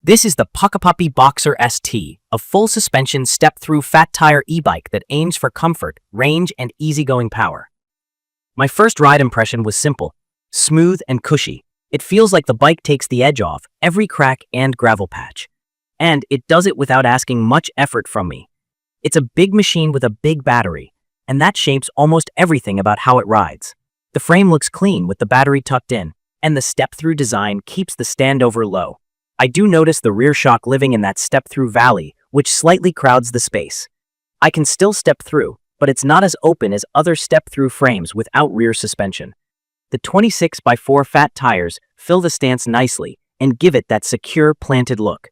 This is the PUCKIPUPPY Boxer ST, a full-suspension step-through fat tire e-bike that aims for comfort, range, and easygoing power. My first ride impression was simple, smooth and cushy. It feels like the bike takes the edge off every crack and gravel patch. And it does it without asking much effort from me. It's a big machine with a big battery, and that shapes almost everything about how it rides. The frame looks clean with the battery tucked in, and the step-through design keeps the standover low. I do notice the rear shock living in that step-through valley, which slightly crowds the space. I can still step through, but it's not as open as other step-through frames without rear suspension. The 26x4 fat tires fill the stance nicely and give it that secure, planted look.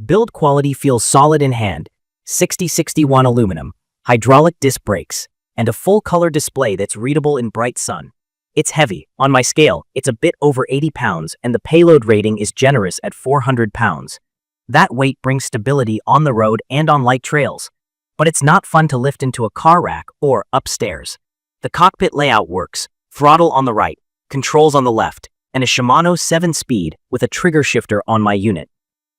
Build quality feels solid in hand, 6061 aluminum, hydraulic disc brakes, and a full-color display that's readable in bright sun. It's heavy. On my scale, it's a bit over 80 pounds, and the payload rating is generous at 400 pounds. That weight brings stability on the road and on light trails. But it's not fun to lift into a car rack or upstairs. The cockpit layout works. Throttle on the right, controls on the left, and a Shimano 7-speed with a trigger shifter on my unit.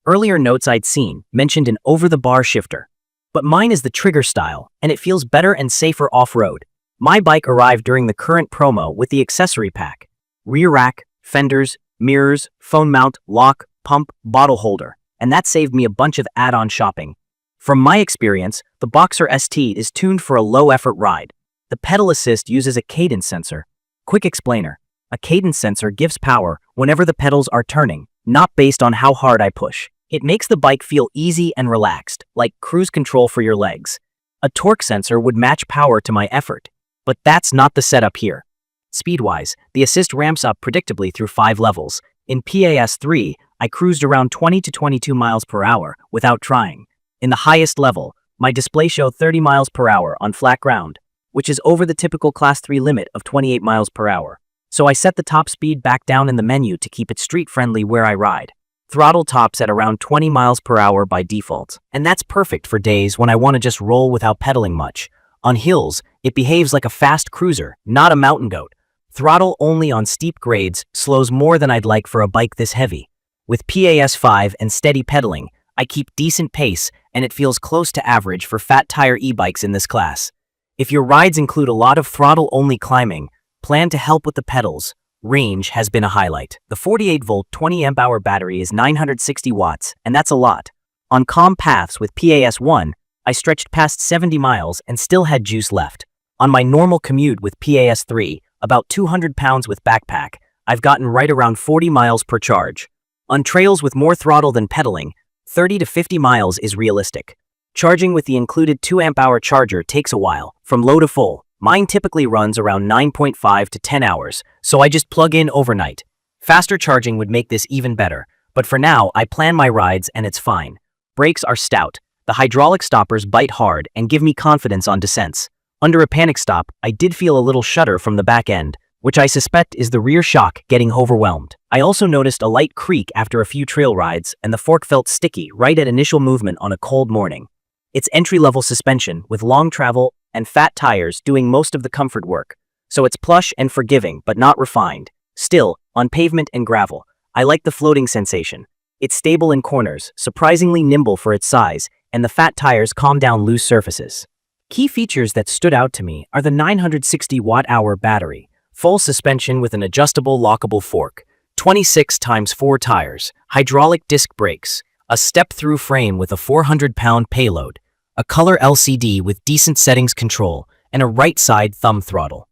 Earlier notes I'd seen mentioned an over-the-bar shifter. But mine is the trigger style, and it feels better and safer off-road. My bike arrived during the current promo with the accessory pack: rear rack, fenders, mirrors, phone mount, lock, pump, bottle holder, and that saved me a bunch of add-on shopping. From my experience, the Boxer ST is tuned for a low-effort ride. The pedal assist uses a cadence sensor. Quick explainer: a cadence sensor gives power whenever the pedals are turning, not based on how hard I push. It makes the bike feel easy and relaxed, like cruise control for your legs. A torque sensor would match power to my effort. But that's not the setup here. Speed-wise, the assist ramps up predictably through 5 levels. In PAS3, I cruised around 20 to 22 miles per hour without trying. In the highest level, my display showed 30 miles per hour on flat ground, which is over the typical Class 3 limit of 28 miles per hour. So I set the top speed back down in the menu to keep it street-friendly where I ride. Throttle tops at around 20 miles per hour by default, and that's perfect for days when I want to just roll without pedaling much. On hills, it behaves like a fast cruiser, not a mountain goat. Throttle only on steep grades slows more than I'd like for a bike this heavy. With PAS5 and steady pedaling, I keep decent pace, and it feels close to average for fat tire e-bikes in this class. If your rides include a lot of throttle-only climbing, plan to help with the pedals. Range has been a highlight. The 48-volt 20-amp-hour battery is 960 watts, and that's a lot. On calm paths with PAS1, I stretched past 70 miles and still had juice left. On my normal commute with PAS3, about 200 pounds with backpack, I've gotten right around 40 miles per charge. On trails with more throttle than pedaling, 30 to 50 miles is realistic. Charging with the included 2-amp-hour charger takes a while, from low to full. Mine typically runs around 9.5 to 10 hours, so I just plug in overnight. Faster charging would make this even better, but for now, I plan my rides and it's fine. Brakes are stout. The hydraulic stoppers bite hard and give me confidence on descents. Under a panic stop, I did feel a little shudder from the back end, which I suspect is the rear shock getting overwhelmed. I also noticed a light creak after a few trail rides, and the fork felt sticky right at initial movement on a cold morning. It's entry-level suspension with long travel and fat tires doing most of the comfort work, so it's plush and forgiving but not refined. Still, on pavement and gravel, I like the floating sensation. It's stable in corners, surprisingly nimble for its size, and the fat tires calm down loose surfaces. Key features that stood out to me are the 960 watt-hour battery, full suspension with an adjustable lockable fork, 26x4 tires, hydraulic disc brakes, a step-through frame with a 400-pound payload, a color LCD with decent settings control, and a right-side thumb throttle.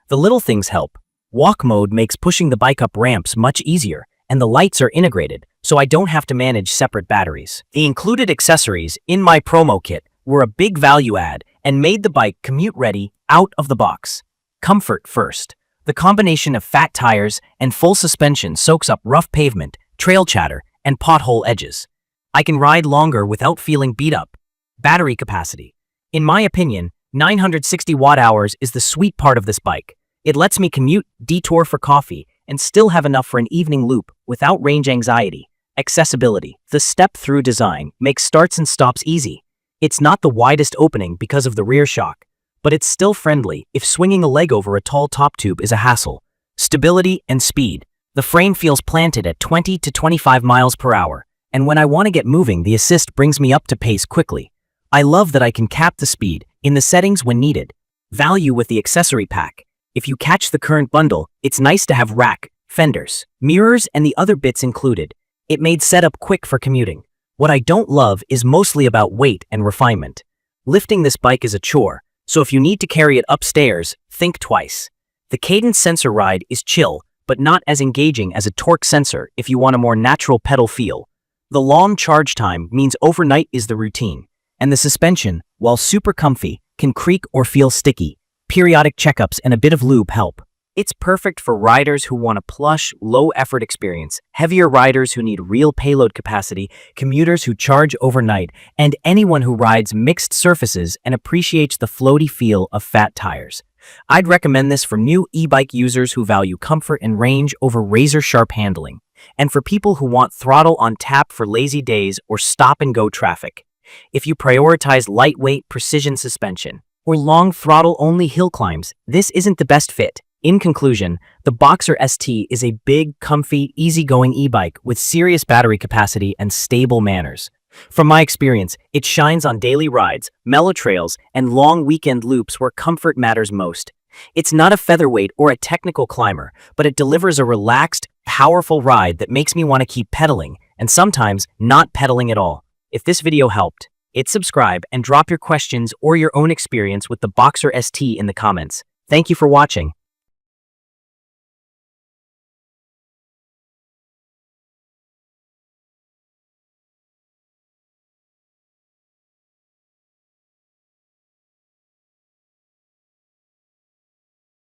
The little things help. Walk mode makes pushing the bike up ramps much easier, and the lights are integrated, so I don't have to manage separate batteries. The included accessories in my promo kit were a big value add and made the bike commute-ready out of the box. Comfort first. The combination of fat tires and full suspension soaks up rough pavement, trail chatter, and pothole edges. I can ride longer without feeling beat up. Battery capacity. In my opinion, 960 watt-hours is the sweet part of this bike. It lets me commute, detour for coffee, and still have enough for an evening loop without range anxiety. Accessibility. The step-through design makes starts and stops easy. It's not the widest opening because of the rear shock, but it's still friendly if swinging a leg over a tall top tube is a hassle. Stability and speed. The frame feels planted at 20 to 25 miles per hour, and when I want to get moving, the assist brings me up to pace quickly. I love that I can cap the speed in the settings when needed. Value with the accessory pack. If you catch the current bundle, it's nice to have rack, fenders, mirrors, and the other bits included. It made setup quick for commuting. What I don't love is mostly about weight and refinement. Lifting this bike is a chore, so if you need to carry it upstairs, think twice. The cadence sensor ride is chill, but not as engaging as a torque sensor if you want a more natural pedal feel. The long charge time means overnight is the routine, and the suspension, while super comfy, can creak or feel sticky. Periodic checkups and a bit of lube help. It's perfect for riders who want a plush, low-effort experience, heavier riders who need real payload capacity, commuters who charge overnight, and anyone who rides mixed surfaces and appreciates the floaty feel of fat tires. I'd recommend this for new e-bike users who value comfort and range over razor-sharp handling, and for people who want throttle on tap for lazy days or stop-and-go traffic. If you prioritize lightweight, precision suspension, or long throttle-only hill climbs, this isn't the best fit. In conclusion, the Boxer ST is a big, comfy, easygoing e-bike with serious battery capacity and stable manners. From my experience, it shines on daily rides, mellow trails, and long weekend loops where comfort matters most. It's not a featherweight or a technical climber, but it delivers a relaxed, powerful ride that makes me want to keep pedaling, and sometimes not pedaling at all. If this video helped, hit subscribe and drop your questions or your own experience with the Boxer ST in the comments. Thank you for watching.